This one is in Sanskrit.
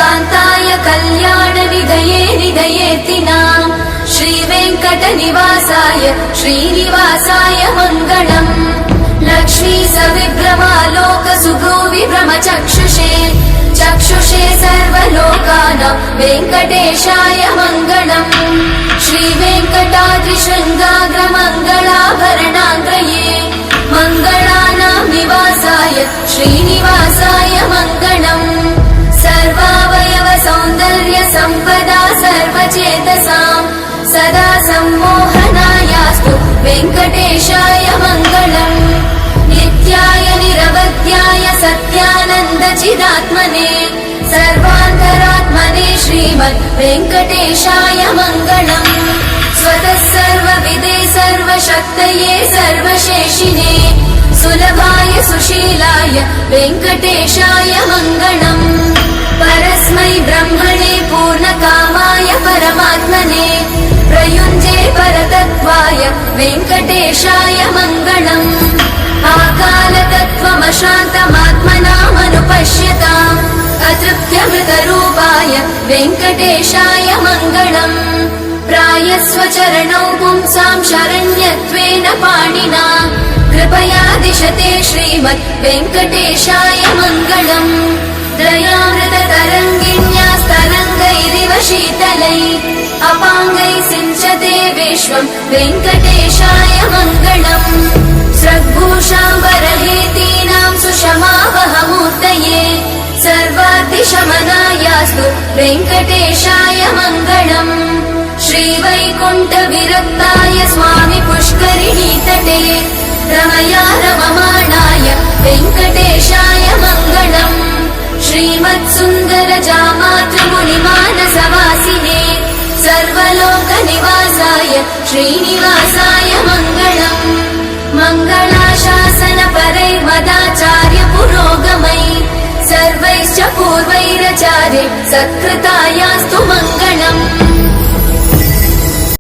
कान्ताय कल्याणनिधये निधयेतिनाम् श्रीवेङ्कटनिवासाय श्रीनिवासाय मङ्गलम् लक्ष्मी सविभ्रमालोकसुभ्रूविभ्रमचक्षुषे चक्षुषे सर्वलोकानां वेङ्कटेशाय मङ्गलम् श्रीवेङ्कटाद्रिशृङ्गाग्रमङ्गलाभरणाङ्ग्रये मङ्गलानां निवासाय श्रीनिवासाय मङ्गलम् सर्वावयव सौन्दर्य सम्पदा सर्वचेतसां सदा सम्मोहनायास्तु वेङ्कटेशाय मङ्गलम् नित्याय निरवध्याय सत्यानन्दचिदात्मने सर्वान्तरात्मने श्रीमद् वेङ्कटेशाय मङ्गलम् स्वतः सर्वविदे सर्वशक्तये सर्वशेषिने सुलभाय सुशीलाय वेङ्कटेशाय मङ्गलम् परस्मै ब्रह्मणे पूर्णकामाय परमात्मने प्रयुञ्जे परतत्त्वाय वेङ्कटेशाय मङ्गलम् आकालतत्त्वमशान्तमात्मनामनुपश्यताम् अतृप्त्यमृतरूपाय वेङ्कटेशाय मङ्गलम् प्रायस्वचरणौ पुंसां शरण्यत्वेन पाणिना कृपया दिशते श्रीमद् वेङ्कटेशाय मङ्गलम् दयामृततरङ्गिण्यास्तरङ्गैरिव शीतलै अपाङ्गै सिञ्चते विश्वं वेङ्कटेशाय मङ्गलम् स्रग्भूषाम्बरहेतीनां सुषमावहमूर्तये सर्वाद्रिशमनायास्तु वेङ्कटेशाय मङ्गलम् श्रीवैकुण्ठविरक्ताय स्वामि पुष्करिणीतटे रमया रममाणाय वेङ्कटेशाय मङ्गलम् श्रीमत्सुन्दरजामातृमुनिमानसवासिने सर्वलोकनिवासाय श्रीनिवासाय मङ्गलम् मङ्गलाशासनपरैर्मदाचार्य पुरोगमै सर्वैश्च पूर्वैरचार्य सत्कृतायास्तु मङ्गलम्।